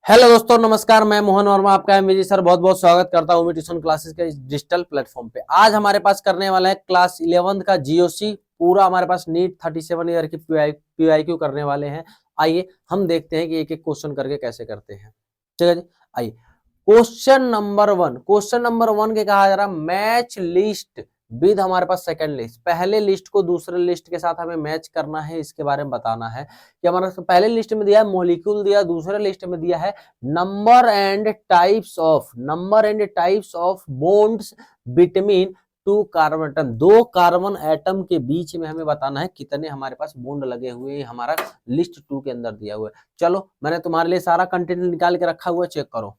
Hello दोस्तों, नमस्कार। मैं मोहन वर्मा आपका एमवीजी सर बहुत बहुत स्वागत करता हूँ ट्यूशन क्लासेस के इस डिजिटल प्लेटफॉर्म पे। आज हमारे पास करने वाला है क्लास 11th का जीओसी। पूरा हमारे पास नीट 37 ईयर की पीआईक्यू करने वाले हैं। आइए हम देखते हैं कि एक एक क्वेश्चन करके कैसे करते हैं। ठीक है जी, आइए। क्वेश्चन नंबर वन के कहा जा रहा मैच लिस्ट विद हमारे पास सेकंड लिस्ट। पहले लिस्ट को दूसरे लिस्ट के साथ हमें मैच करना है, इसके बारे में बताना है कि हमारा पहले लिस्ट में दिया है मॉलिक्यूल दिया, दूसरे लिस्ट में दिया है number and types of bonds between two carbon atom. दो कार्बन एटम के बीच में हमें बताना है कितने हमारे पास बॉन्ड लगे हुए हैं, हमारा लिस्ट 2 के अंदर दिया हुआ है। चलो, मैंने तुम्हारे लिए सारा कंटेंट निकाल के रखा हुआ है, चेक करो।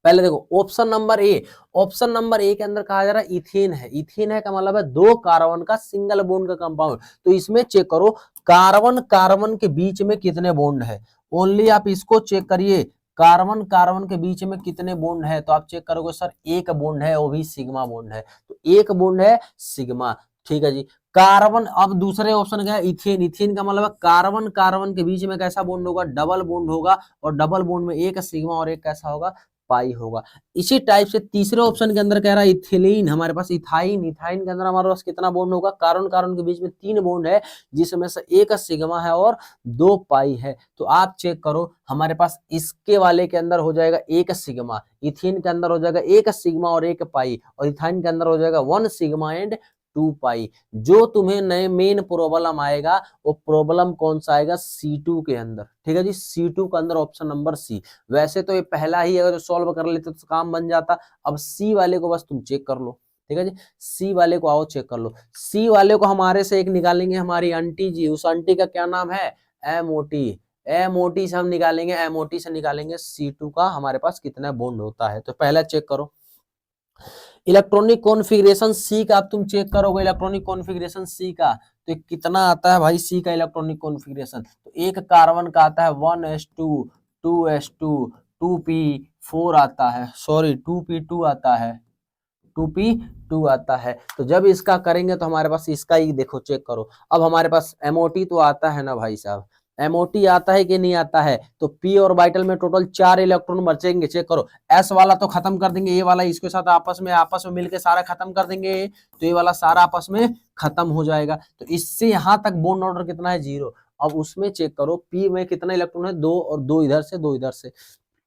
पहले देखो ऑप्शन नंबर ए के अंदर कहा जा रहा है इथेन है। इथेन है का मतलब है दो कार्बन का सिंगल बॉन्ड का कंपाउंड। तो इसमें चेक करो कार्बन कार्बन के बीच में कितने बॉन्ड है। ओनली आप इसको चेक करिए, कार्बन कार्बन के बीच में कितने बॉन्ड है। तो आप चेक करोगे सर एक बॉन्ड है, वो भी सिग्मा बॉन्ड है। तो एक बॉन्ड है सिग्मा। ठीक है जी। कार्बन, अब दूसरे ऑप्शन क्या है इथेन। इथेन का मतलब कार्बन कार्बन के बीच में कैसा बॉन्ड होगा, डबल बॉन्ड होगा। और डबल बॉन्ड में एक सिग्मा और एक कैसा होगा, पाई होगा। इसी टाइप से तीसरे ऑप्शन के अंदर कह रहा है इथिलीन, हमारे पास इथाइन। इथाइन के अंदर हमारे पास कितना बॉन्ड होगा, कार्बन कार्बन के बीच में 3 बॉन्ड है, जिसमें से एक सिग्मा है और 2 पाई है। तो आप चेक करो हमारे पास इसके वाले के अंदर हो जाएगा एक सिग्मा, इथीन के अंदर हो जाएगा एक सिग्मा और एक पाई, और इथाइन के अंदर हो जाएगा 1 सिग्मा एंड 2 पाई। जो तुम्हें नए मेन प्रॉब्लम आएगा वो प्रॉब्लम कौन सा आएगा, C2 के अंदर। ठीक है जी, C2 के अंदर ऑप्शन नंबर सी। वैसे तो ये पहला ही अगर सॉल्व कर लेते तो काम बन जाता। अब सी वाले को बस तुम चेक कर लो। ठीक है जी, सी वाले को आओ चेक कर लो। सी वाले को हमारे से एक निकालेंगे हमारी आंटी जी। उस आंटी का क्या नाम है, एमओटी। एमओटी से हम निकालेंगे, एमओटी से निकालेंगे C2 का हमारे पास कितना बॉन्ड होता है। तो पहला चेक करो इलेक्ट्रॉनिक कॉन्फ़िगरेशन सी का। अब तुम चेक करोगे इलेक्ट्रॉनिक कॉन्फ़िगरेशन सी का तो कितना आता है भाई सी का इलेक्ट्रॉनिक कॉन्फ़िगरेशन। तो एक कार्बन का आता है 1s2 2s2 2p4 आता है, सॉरी 2p2 आता है, 2p2 आता है। तो जब इसका करेंगे तो हमारे पास इसका ही देखो चेक करो। अब हमारे पास एमओटी तो आता है ना भाई साहब, एमओटी आता है कि नहीं आता है। तो पी ऑर्बिटल में टोटल 4 इलेक्ट्रॉन बचेंगे। चेक करो एस वाला तो खत्म कर देंगे, ये वाला इसके साथ आपस में मिलकर सारा खत्म कर देंगे। तो ये वाला सारा आपस में खत्म हो जाएगा। तो इससे यहां तक बॉन्ड ऑर्डर कितना है, 0। अब उसमें चेक करो पी में कितना इलेक्ट्रॉन है, 2, और 2 इधर से 2 इधर से।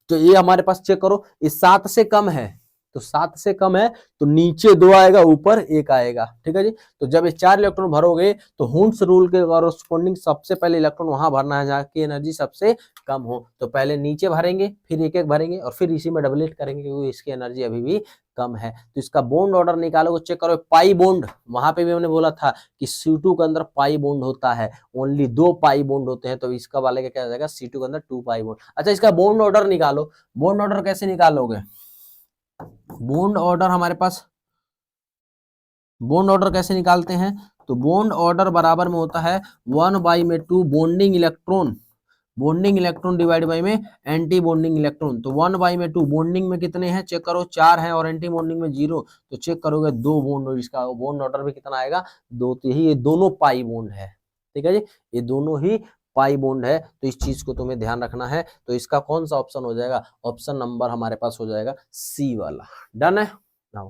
तो ये हमारे पास चेक करो इस 7 से कम है। तो 7 से कम है तो नीचे 2 आएगा, ऊपर 1 आएगा। ठीक है जी। तो जब ये 4 इलेक्ट्रॉन भरोगे तो हुंस रूल के कॉरस्पॉन्डिंग सबसे पहले इलेक्ट्रॉन वहां भरना है जहाँ की एनर्जी सबसे कम हो। तो पहले नीचे भरेंगे, फिर एक एक भरेंगे, और फिर इसी में डबलेट करेंगे क्योंकि इसकी एनर्जी अभी भी कम है। तो इसका बॉन्ड ऑर्डर निकालोगे, चेक करो पाई बॉन्ड। वहां पे भी मैंने बोला था कि C2 के अंदर पाई बॉन्ड होता है, ओनली 2 पाई बॉन्ड होते हैं। तो इसका वाले का क्या हो जाएगा, C2 के अंदर 2 पाई बॉन्ड। अच्छा, इसका बॉन्ड ऑर्डर निकालो। बॉन्ड ऑर्डर कैसे निकालोगे, बॉन्ड ऑर्डर हमारे पास, बॉन्ड ऑर्डर कैसे निकालते हैं। तो बॉन्ड ऑर्डर बराबर में होता है 1/2 bonding electron, bonding electron divide by में एंटी बॉन्डिंग इलेक्ट्रॉन। तो 1/2 बॉन्डिंग में कितने हैं चेक करो, 4 है, और एंटी बॉन्डिंग में 0। तो चेक करोगे 2 बॉन्ड, इसका बॉन्ड ऑर्डर भी कितना आएगा, 2। तो यही ये दोनों पाई बॉन्ड है। ठीक है जी, ये दोनों ही पाई बॉन्ड है। तो इस चीज को तुम्हें ध्यान रखना है। तो इसका कौन सा ऑप्शन हो जाएगा, ऑप्शन नंबर हमारे पास हो जाएगा सी वाला। डन है। Now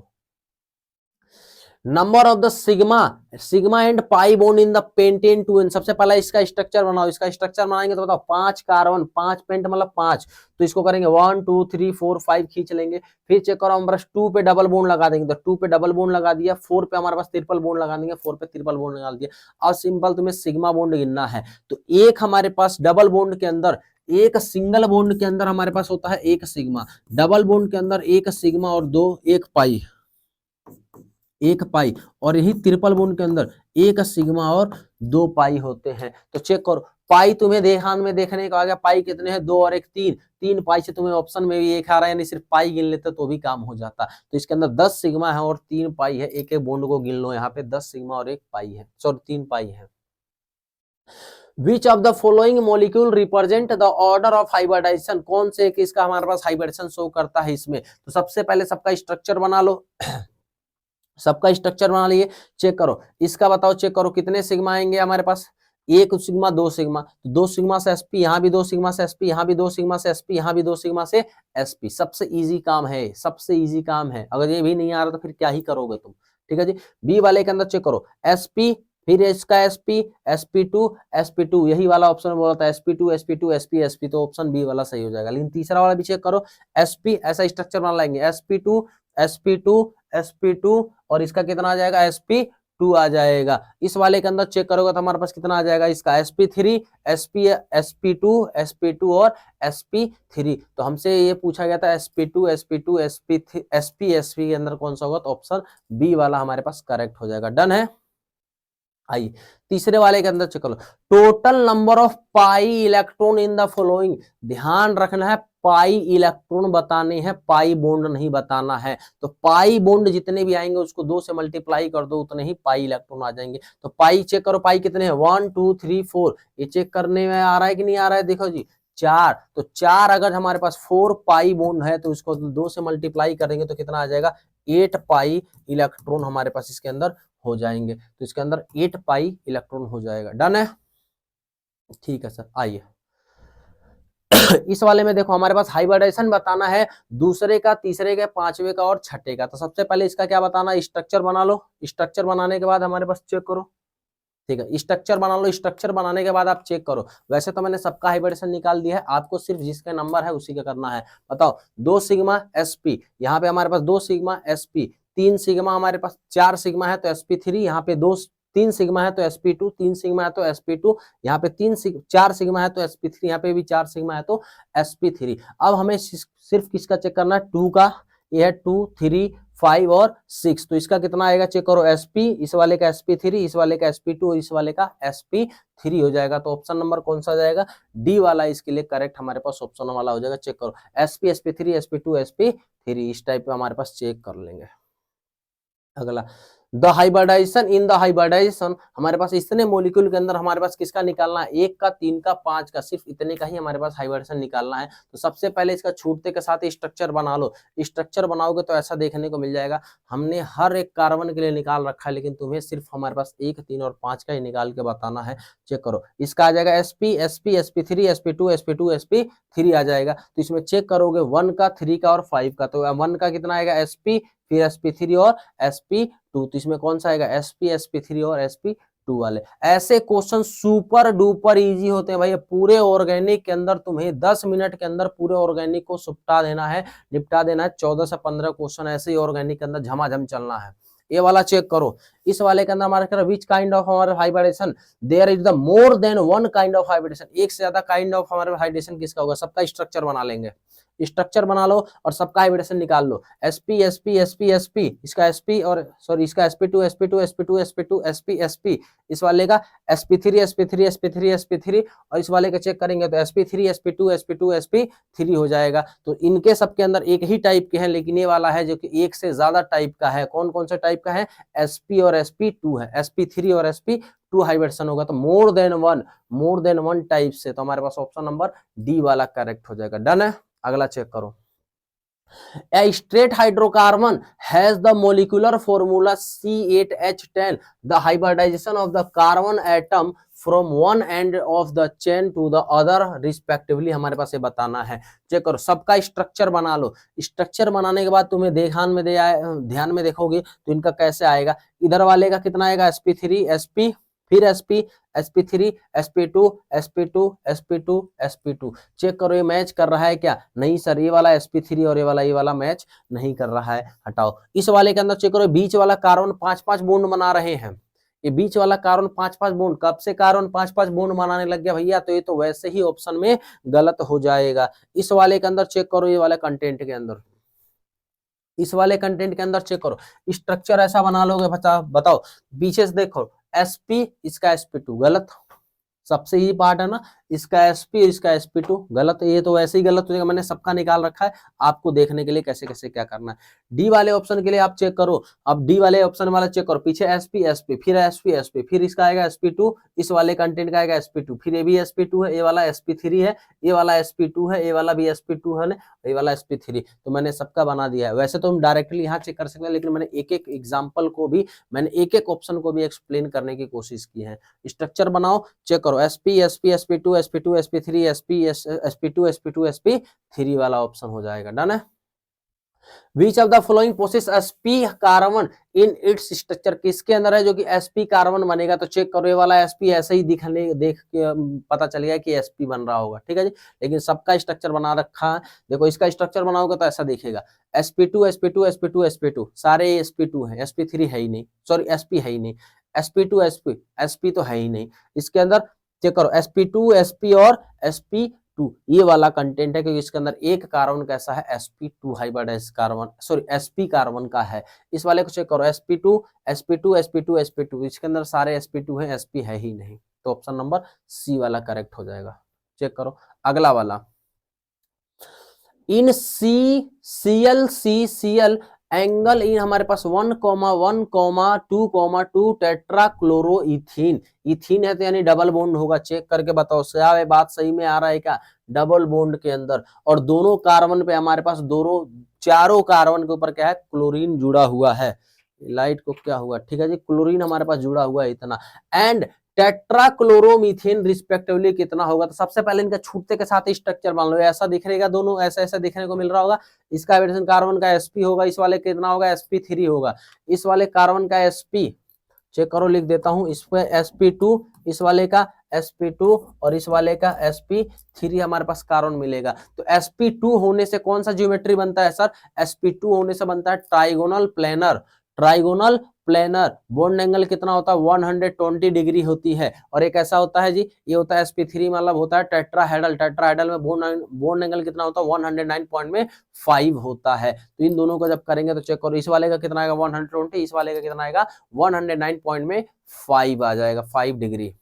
number of the sigma and pi bond in the pentane 2n। सबसे पहला इसका स्ट्रक्चर बनाओ। इसका स्ट्रक्चर बनाएंगे तो बताओ 5 कार्बन, 5 पेंट मतलब 5। तो इसको करेंगे 1 2 3 4 5 खींच लेंगे। फिर चेक करो हम बस 2 पे डबल बॉन्ड लगा देंगे। तो 2 पे डबल बॉन्ड लगा दिया, 4 पे हमारे पास ट्रिपल बॉन्ड लगा देंगे, 4 पे ट्रिपल बॉन्ड लगा दिया। और सिंपल तुम्हें सिग्मा बॉन्ड गिनना है। तो एक हमारे पास डबल बॉन्ड के अंदर, एक सिंगल बॉन्ड के अंदर हमारे पास होता है एक सिग्मा, डबल बॉन्ड के अंदर एक सिग्मा और 2 एक पाई, एक पाई। और यही ट्रिपल बॉन्ड के अंदर एक सिग्मा और 2 पाई होते हैं। तो चेक करो पाई तुम्हें ध्यान में देखने को आ गया, पाई कितने हैं, 2 और 1 3। 3 पाई से तुम्हें ऑप्शन में भी एक आ रहा है, यानी सिर्फ पाई गिन लेते तो भी काम हो जाता। तो इसके अंदर 10 सिग्मा है और 3 पाई है। एक एक बॉन्ड को गिन लो, यहाँ पे 10 सिग्मा और 1 पाई है, सॉरी 3 पाई है। Which of the following molecule represent the order of hybridization। कौन से किसका हमारे पास हाइब्रिडेशन शो करता है इसमें। तो सबसे पहले सबका स्ट्रक्चर बना लो। सबका स्ट्रक्चर बना लिए, चेक करो इसका बताओ, चेक करो कितने सिग्मा आएंगे हमारे पास। एक सिग्मा दो सिग्मा, तो दो सिग्मा से sp, यहाँ भी दो सिग्मा से sp, यहाँ भी दो सिग्मा से sp, यहाँ भी दो सिग्मा से sp। सबसे इजी काम है, सबसे इजी काम है। अगर ये भी नहीं आ रहा तो फिर क्या ही करोगे तुम। ठीक है जी। बी वाले के अंदर चेक करो sp, फिर इसका sp, sp2, sp2, यही वाला ऑप्शन बोला था sp2 sp2 sp sp, तो ऑप्शन बी वाला सही हो जाएगा। लेकिन तीसरा वाला भी चेक करो sp, ऐसा स्ट्रक्चर बना लेंगे sp2 sp2 sp2 और इसका कितना आ जाएगा sp2 आ जाएगा। इस वाले के अंदर चेक करोगे तो हमारे पास कितना आ जाएगा इसका sp3 sp sp2 sp2 और sp3। तो हमसे ये पूछा गया था sp2 sp2 sp sp के अंदर कौन सा होगा, तो ऑप्शन बी वाला हमारे पास करेक्ट हो जाएगा। डन है। आइए तीसरे वाले के अंदर चेक करो, total number of pi electron in the following. ध्यान रखना है पाई इलेक्ट्रॉन बताने हैं, पाई बॉन्ड नहीं बताना है। तो पाई बॉन्ड जितने भी आएंगे उसको 2 से मल्टीप्लाई कर दो, उतने ही पाई इलेक्ट्रॉन आ जाएंगे। तो पाई चेक करो, पाई कितने हैं 1 2 3 4, ये चेक करने में आ रहा है कि नहीं आ रहा है, देखो जी 4। तो 4 अगर हमारे पास 4 पाई बॉन्ड है तो इसको 2 से मल्टीप्लाई करेंगे तो कितना आ जाएगा 8 पाई इलेक्ट्रॉन हमारे पास इसके अंदर हो जाएंगे। तो इसके अंदर 8 पाई इलेक्ट्रॉन हो जाएगा। डन है। ठीक है सर। आइए इस वाले में देखो हमारे पास हाइब्रिडाइजेशन बताना है दूसरे का, तीसरे का, पांचवे का और छठे का। तो सबसे पहले इसका क्या बताना है, स्ट्रक्चर बना लो। स्ट्रक्चर बनाने के बाद हमारे पास चेक करो। ठीक है, स्ट्रक्चर बना लो। स्ट्रक्चर बनाने के बाद आप चेक करो। वैसे तो मैंने सबका हाइब्रिडेशन निकाल दिया है, आपको सिर्फ जिसका नंबर है उसी का करना है। बताओ 2 सिग्मा sp, यहाँ पे हमारे पास 2 सिग्मा sp, 3 सिग्मा हमारे पास 4 सिग्मा है तो sp3, यहाँ पे 3 सिग्मा है तो sp2, 3 सिग्मा है तो sp2, यहाँ पे 4 सिग्मा है तो sp3, यहाँ पे भी 4 सिग्मा है तो sp3। अब हमें सिर्फ किसका चेक करना है, 2 का। ये है 2 3 5 और 6, तो इसका कितना आएगा चेक करो sp, इस वाले का sp3, इस वाले का sp2 और इस वाले का sp3 हो जाएगा। तो ऑप्शन नंबर कौन सा जाएगा, डी वाला इसके लिए करेक्ट हमारे पास ऑप्शन वाला हो जाएगा। चेक करो sp sp3 sp2 sp3, इस टाइप पे हमारे पास चेक कर लेंगे। अगला the hybridization, in the hybridization हमारे पास इतने मॉलिक्यूल के अंदर हमारे पास किसका निकालना है, 1 का 3 का 5 का, सिर्फ इतने का ही हमारे पास हाइब्रिडेशन निकालना है। तो सबसे पहले इसका छूटते के साथ स्ट्रक्चर बना लो। स्ट्रक्चर बनाओगे तो ऐसा देखने को मिल जाएगा, हमने हर एक कार्बन के लिए निकाल रखा है, लेकिन तुम्हें सिर्फ हमारे पास 1 3 और 5 का ही निकाल के बताना है। चेक करो इसका आ जाएगा sp sp sp3 sp2 sp2 sp3 आ जाएगा। तो इसमें चेक करोगे 1 का 3 का और 5 का, तो 1 का कितना आएगा sp, फिर sp3 और sp2, तो इसमें कौन सा आएगा sp sp3 और sp2 वाले। ऐसे क्वेश्चन सुपर डुपर इजी होते हैं भाई। पूरे ऑर्गेनिक के अंदर तुम्हें 10 मिनट के अंदर पूरे ऑर्गेनिक को सुपटा देना है, निपटा देना है। 14 से 15 क्वेश्चन ऐसे ही ऑर्गेनिक के अंदर झमाझम चलना है। ये वाला चेक करो, इस वाले के अंदर हमारे विच काइंड ऑफ हमारे hybridization, there is the more than one kind of hybridization. एक से ज्यादा काइंड ऑफ हमारे हाइब्रिडेशन किसका होगा, सबका स्ट्रक्चर बना लेंगे। स्ट्रक्चर बना लो और सबका हाइब्रिडेशन निकाल लो। sp sp sp sp, इसका sp और सॉरी इसका sp2 sp2 sp2 sp2 sp sp, इस वाले का sp3 sp3 sp3 sp3 और इस वाले का चेक करेंगे तो sp3 sp2 sp2 sp3 हो जाएगा। तो इनके सबके अंदर एक ही टाइप के हैं, लेकिन ये वाला है जो कि एक से ज्यादा टाइप का है। कौन कौन सा टाइप का है, sp और sp2 है, sp3 और sp2 हाइब्रिडेशन होगा। तो मोर देन वन टाइप से, तो हमारे पास ऑप्शन नंबर डी वाला करेक्ट हो जाएगा। डन है। अगला चेक करो, A straight hydrocarbon has the molecular formula C8H10. The hybridization of the carbon atom from one end of the chain to the other respectively हमारे पास ये बताना है। चेक करो, सबका स्ट्रक्चर बना लो। स्ट्रक्चर बनाने के बाद तुम्हें ध्यान में देखोगे तो इनका कैसे आएगा। इधर वाले का कितना आएगा sp3 sp, फिर sp sp3 sp2 sp2 sp2 sp2। Check करो ये मैच कर रहा है क्या, नहीं सर, ये वाला sp3 और ये वाला मैच नहीं कर रहा है, हटाओ। इस वाले के अंदर चेक करो, बीच वाला कार्बन 5-5 बॉन्ड बना रहे हैं। ये बीच वाला कार्बन 5-5 बॉन्ड, कब से कार्बन 5-5 बॉन्ड बनाने लग गया भैया, तो ये तो वैसे ही ऑप्शन में गलत हो जाएगा। इस वाले के अंदर चेक करो, ये वाले कंटेंट के अंदर, इस वाले कंटेंट के अंदर चेक करो, स्ट्रक्चर ऐसा बना लोगे। बताओ पीछे से देखो sp, इसका sp2 गलत, सबसे ही पार्ट है ना, इसका sp, इसका sp2, गलत, ये तो वैसे ही गलत हो जाएगा, मैंने सबका निकाल रखा है आपको देखने के लिए कैसे कैसे क्या करना है। डी वाले ऑप्शन के लिए आप चेक करो, अब डी वाले ऑप्शन वाला चेक करो, पीछे sp sp फिर sp sp फिर इसका आएगा sp2, इस वाले कंटेंट का आएगा sp2, फिर ये भी sp2 है, ये वाला sp3 है, ये वाला sp2 है, ये वाला भी sp2 है, ये वाला sp3, तो मैंने सबका बना दिया है। वैसे तो हम डायरेक्टली यहाँ चेक कर सकते हैं, लेकिन मैंने एक एक एग्जाम्पल को भी, मैंने एक एक ऑप्शन को भी एक्सप्लेन करने की कोशिश की है। स्ट्रक्चर बनाओ, चेक करो, sp sp sp2 sp2 sp3 sp sp2 sp2 sp3 वाला ऑप्शन हो जाएगा। डन है। Which of the following possess sp carbon in its structure, किसके अंदर है जो कि sp कार्बन बनेगा, तो चेक करो, ये वाला sp ऐसे ही दिखने देख के पता चल गया कि sp बन रहा होगा, ठीक है जी, लेकिन सबका स्ट्रक्चर बना रखा है। देखो इसका स्ट्रक्चर बनाओगे तो ऐसा दिखेगा, sp2 sp2 sp2 sp2 सारे sp2 है, sp3 है ही नहीं, सॉरी sp है ही नहीं, sp2 sp तो है ही नहीं इसके अंदर। चेक करो sp2 sp और sp2 ये वाला कंटेंट है, क्योंकि इसके अंदर एक कार्बन कैसा है, sp2 hybridize carbon, sorry sp carbon का है। इस वाले को चेक करो, sp2 sp2 sp2 sp2 इसके अंदर सारे sp2 है, sp है ही नहीं, तो ऑप्शन नंबर सी वाला करेक्ट हो जाएगा। चेक करो अगला वाला, इन CCl एंगल इन हमारे पास 1,1,2,2 टेट्राक्लोरोइथीन, इथीन है तो यानी डबल बॉन्ड होगा, चेक करके बताओ क्या ये बात सही में आ रहा है क्या, डबल बॉन्ड के अंदर, और दोनों कार्बन पे हमारे पास चारों कार्बन के ऊपर क्या है, क्लोरीन जुड़ा हुआ है। लाइट को क्या हुआ, ठीक है जी, क्लोरीन हमारे पास जुड़ा हुआ है इतना, एंड टेट्राक्लोरोमीथेन रिस्पेक्टिवली कितना होगा, तो सबसे पहले इनका छूटते के साथ स्ट्रक्चर मान लो, ऐसा दिखेगा, दोनों ऐसा ऐसा दिखने को मिल रहा होगा, इसका हाइड्रोजन कार्बन का sp होगा, इस वाले कितना होगा, sp3 होगा, इस वाले कार्बन का sp चेक करो, लिख देता हूं, इस पे sp2, इस वाले का sp2 और इस वाले का sp3 हमारे पास कार्बन मिलेगा। तो sp2 होने से कौन सा ज्योमेट्री बनता है सर, sp2 होने से बनता है trigonal planar, trigonal planar, bond angle कितना होता है, 120 डिग्री होती है, और एक ऐसा होता है जी, ये होता है sp3 मतलब होता है टेट्राहेड्रल, टेट्राहेड्रल में बॉन्ड एंगल कितना होता है, 109.5 होता है। तो इन दोनों को जब करेंगे तो चेक करो, इस वाले का कितना आएगा 120, इस वाले का कितना आएगा 109.5 आ जाएगा, 5 डिग्री।